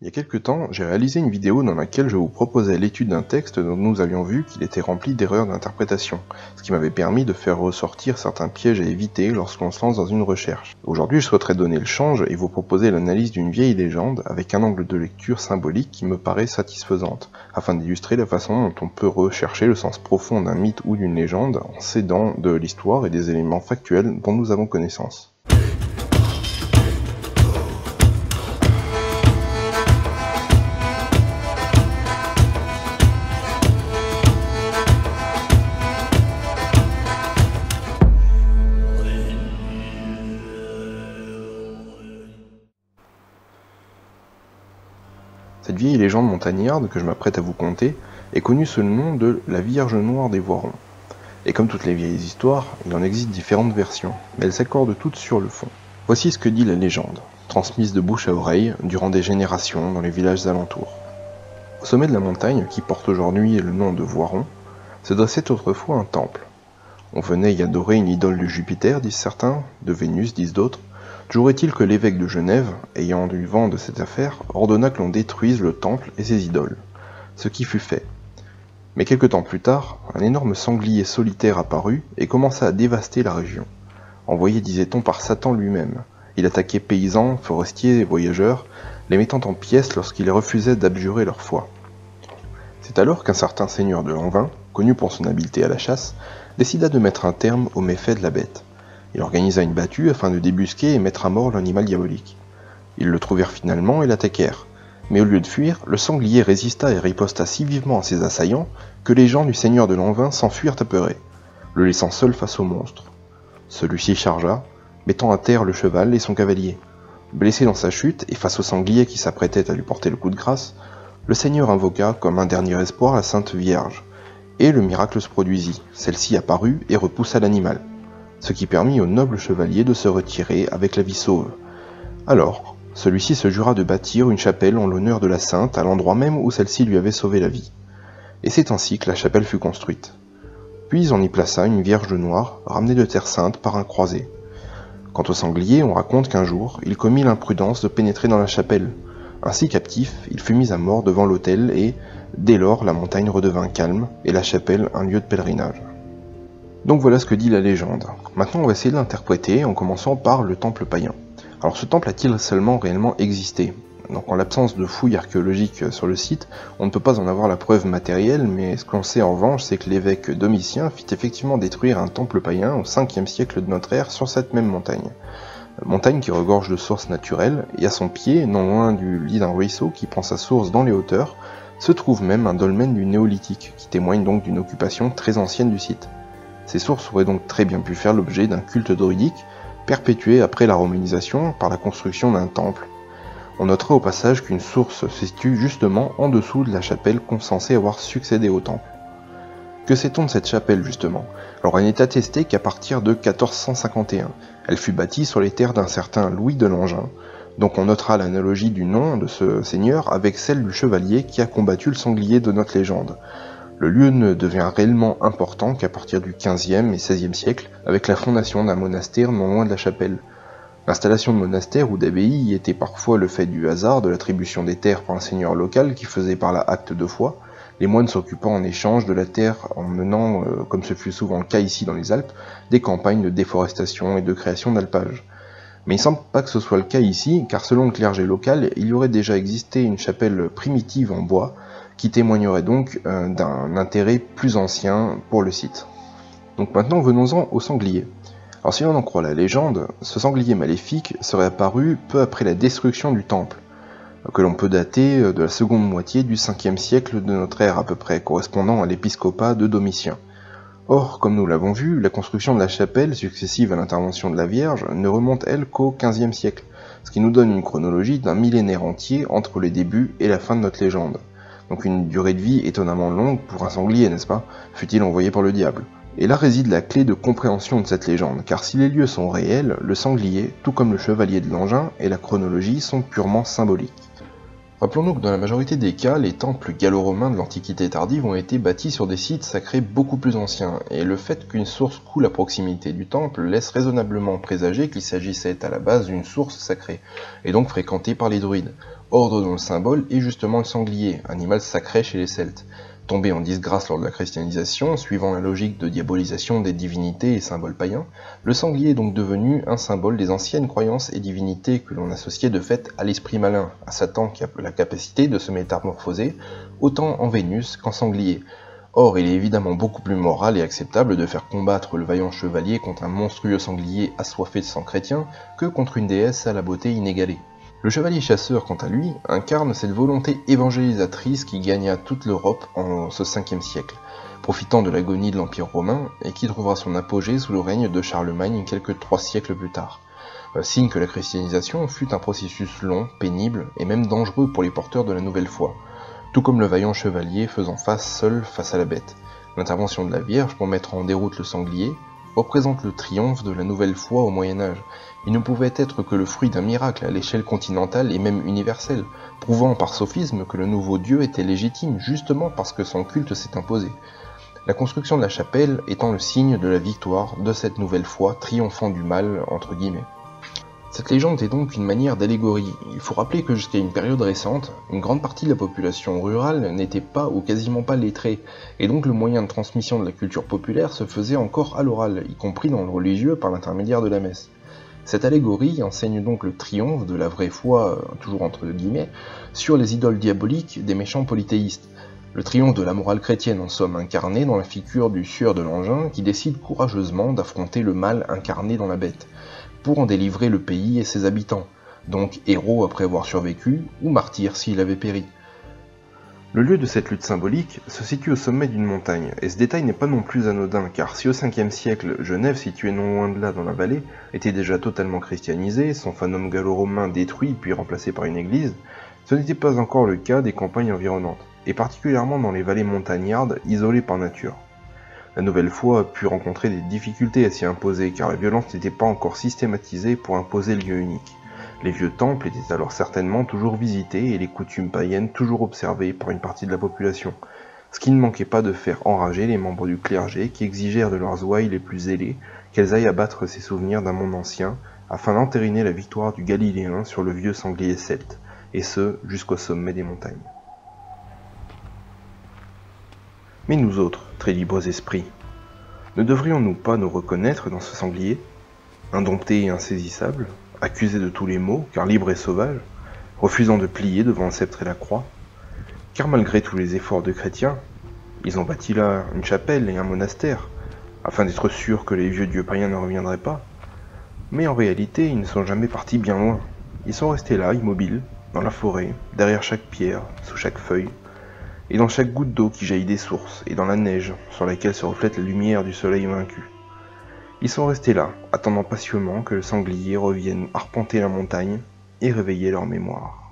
Il y a quelque temps, j'ai réalisé une vidéo dans laquelle je vous proposais l'étude d'un texte dont nous avions vu qu'il était rempli d'erreurs d'interprétation, ce qui m'avait permis de faire ressortir certains pièges à éviter lorsqu'on se lance dans une recherche. Aujourd'hui, je souhaiterais donner le change et vous proposer l'analyse d'une vieille légende avec un angle de lecture symbolique qui me paraît satisfaisante, afin d'illustrer la façon dont on peut rechercher le sens profond d'un mythe ou d'une légende en s'aidant de l'histoire et des éléments factuels dont nous avons connaissance. Cette vieille légende montagnarde que je m'apprête à vous conter est connue sous le nom de la Vierge Noire des Voirons. Et comme toutes les vieilles histoires, il en existe différentes versions, mais elles s'accordent toutes sur le fond. Voici ce que dit la légende, transmise de bouche à oreille durant des générations dans les villages alentours. Au sommet de la montagne, qui porte aujourd'hui le nom de Voiron, se dressait autrefois un temple. On venait y adorer une idole de Jupiter, disent certains, de Vénus, disent d'autres. Toujours est-il que l'évêque de Genève, ayant du vent de cette affaire, ordonna que l'on détruise le temple et ses idoles, ce qui fut fait. Mais quelque temps plus tard, un énorme sanglier solitaire apparut et commença à dévaster la région. Envoyé, disait-on, par Satan lui-même, il attaquait paysans, forestiers et voyageurs, les mettant en pièces lorsqu'ils refusaient d'abjurer leur foi. C'est alors qu'un certain seigneur de Lanvin, connu pour son habileté à la chasse, décida de mettre un terme aux méfaits de la bête. Il organisa une battue afin de débusquer et mettre à mort l'animal diabolique. Ils le trouvèrent finalement et l'attaquèrent. Mais au lieu de fuir, le sanglier résista et riposta si vivement à ses assaillants que les gens du seigneur de Lanvin s'enfuirent apeurés, le laissant seul face au monstre. Celui-ci chargea, mettant à terre le cheval et son cavalier. Blessé dans sa chute et face au sanglier qui s'apprêtait à lui porter le coup de grâce, le seigneur invoqua comme un dernier espoir la Sainte Vierge. Et le miracle se produisit, celle-ci apparut et repoussa l'animal, ce qui permit au noble chevalier de se retirer avec la vie sauve. Alors, celui-ci se jura de bâtir une chapelle en l'honneur de la sainte à l'endroit même où celle-ci lui avait sauvé la vie. Et c'est ainsi que la chapelle fut construite. Puis on y plaça une Vierge noire, ramenée de Terre Sainte par un croisé. Quant au sanglier, on raconte qu'un jour, il commit l'imprudence de pénétrer dans la chapelle. Ainsi captif, il fut mis à mort devant l'autel et, dès lors, la montagne redevint calme et la chapelle un lieu de pèlerinage. Donc voilà ce que dit la légende. Maintenant on va essayer de l'interpréter en commençant par le temple païen. Alors ce temple a-t-il seulement réellement existé? Donc en l'absence de fouilles archéologiques sur le site, on ne peut pas en avoir la preuve matérielle, mais ce qu'on sait en revanche, c'est que l'évêque Domitien fit effectivement détruire un temple païen au 5e siècle de notre ère sur cette même montagne. Montagne qui regorge de sources naturelles, et à son pied, non loin du lit d'un ruisseau qui prend sa source dans les hauteurs, se trouve même un dolmen du néolithique, qui témoigne donc d'une occupation très ancienne du site. Ces sources auraient donc très bien pu faire l'objet d'un culte druidique, perpétué après la romanisation par la construction d'un temple. On notera au passage qu'une source se situe justement en dessous de la chapelle censée avoir succédé au temple. Que sait-on de cette chapelle justement? Alors il est attesté qu'à partir de 1451, elle fut bâtie sur les terres d'un certain Louis de Langin, donc on notera l'analogie du nom de ce seigneur avec celle du chevalier qui a combattu le sanglier de notre légende. Le lieu ne devient réellement important qu'à partir du XVe et XVIe siècle, avec la fondation d'un monastère non loin de la chapelle. L'installation de monastères ou d'abbayes était parfois le fait du hasard, de l'attribution des terres par un seigneur local qui faisait par là acte de foi, les moines s'occupant en échange de la terre en menant, comme ce fut souvent le cas ici dans les Alpes, des campagnes de déforestation et de création d'alpages. Mais il ne semble pas que ce soit le cas ici, car selon le clergé local, il y aurait déjà existé une chapelle primitive en bois, qui témoignerait donc d'un intérêt plus ancien pour le site. Donc maintenant venons-en au sanglier. Alors si l'on en croit la légende, ce sanglier maléfique serait apparu peu après la destruction du temple, que l'on peut dater de la seconde moitié du 5e siècle de notre ère à peu près, correspondant à l'épiscopat de Domitien. Or, comme nous l'avons vu, la construction de la chapelle, successive à l'intervention de la Vierge, ne remonte elle qu'au XVe siècle, ce qui nous donne une chronologie d'un millénaire entier entre les débuts et la fin de notre légende. Donc une durée de vie étonnamment longue pour un sanglier, n'est-ce pas? Fut-il envoyé par le diable? Et là réside la clé de compréhension de cette légende, car si les lieux sont réels, le sanglier, tout comme le chevalier de Langin et la chronologie sont purement symboliques. Rappelons-nous que dans la majorité des cas, les temples gallo-romains de l'Antiquité tardive ont été bâtis sur des sites sacrés beaucoup plus anciens, et le fait qu'une source coule à proximité du temple laisse raisonnablement présager qu'il s'agissait à la base d'une source sacrée, et donc fréquentée par les druides, ordre dont le symbole est justement le sanglier, animal sacré chez les Celtes. Tombé en disgrâce lors de la christianisation, suivant la logique de diabolisation des divinités et symboles païens, le sanglier est donc devenu un symbole des anciennes croyances et divinités que l'on associait de fait à l'esprit malin, à Satan qui a la capacité de se métamorphoser autant en Vénus qu'en sanglier. Or, il est évidemment beaucoup plus moral et acceptable de faire combattre le vaillant chevalier contre un monstrueux sanglier assoiffé de sang chrétien que contre une déesse à la beauté inégalée. Le chevalier chasseur, quant à lui, incarne cette volonté évangélisatrice qui gagna toute l'Europe en ce 5e siècle, profitant de l'agonie de l'Empire romain et qui trouvera son apogée sous le règne de Charlemagne quelques 3 siècles plus tard. Signe que la christianisation fut un processus long, pénible et même dangereux pour les porteurs de la nouvelle foi, tout comme le vaillant chevalier faisant seul face à la bête. L'intervention de la Vierge pour mettre en déroute le sanglier représente le triomphe de la nouvelle foi au Moyen-Âge. Il ne pouvait être que le fruit d'un miracle à l'échelle continentale et même universelle, prouvant par sophisme que le nouveau Dieu était légitime justement parce que son culte s'est imposé. La construction de la chapelle étant le signe de la victoire de cette nouvelle foi triomphant du mal, entre guillemets. Cette légende est donc une manière d'allégorie. Il faut rappeler que jusqu'à une période récente, une grande partie de la population rurale n'était pas ou quasiment pas lettrée, et donc le moyen de transmission de la culture populaire se faisait encore à l'oral, y compris dans le religieux par l'intermédiaire de la messe. Cette allégorie enseigne donc le triomphe de la vraie foi, toujours entre guillemets, sur les idoles diaboliques des méchants polythéistes. Le triomphe de la morale chrétienne en somme incarné dans la figure du sieur de l'engin qui décide courageusement d'affronter le mal incarné dans la bête, pour en délivrer le pays et ses habitants, donc héros après avoir survécu, ou martyr s'il avait péri. Le lieu de cette lutte symbolique se situe au sommet d'une montagne, et ce détail n'est pas non plus anodin, car si au 5e siècle, Genève, située non loin de là dans la vallée, était déjà totalement christianisée, son fanum gallo-romain détruit puis remplacé par une église, ce n'était pas encore le cas des campagnes environnantes, et particulièrement dans les vallées montagnardes isolées par nature. La nouvelle foi a pu rencontrer des difficultés à s'y imposer, car la violence n'était pas encore systématisée pour imposer le lieu unique. Les vieux temples étaient alors certainement toujours visités et les coutumes païennes toujours observées par une partie de la population, ce qui ne manquait pas de faire enrager les membres du clergé qui exigèrent de leurs ouailles les plus zélées qu'elles aillent abattre ces souvenirs d'un monde ancien, afin d'entériner la victoire du Galiléen sur le vieux sanglier celte, et ce jusqu'au sommet des montagnes. Mais nous autres, très libres esprits, ne devrions-nous pas nous reconnaître dans ce sanglier, indompté et insaisissable, accusé de tous les maux, car libre et sauvage, refusant de plier devant le sceptre et la croix, car malgré tous les efforts de chrétiens, ils ont bâti là une chapelle et un monastère, afin d'être sûrs que les vieux dieux païens ne reviendraient pas. Mais en réalité, ils ne sont jamais partis bien loin. Ils sont restés là, immobiles, dans la forêt, derrière chaque pierre, sous chaque feuille, et dans chaque goutte d'eau qui jaillit des sources, et dans la neige sur laquelle se reflète la lumière du soleil vaincu. Ils sont restés là, attendant patiemment que le sanglier revienne arpenter la montagne et réveiller leur mémoire.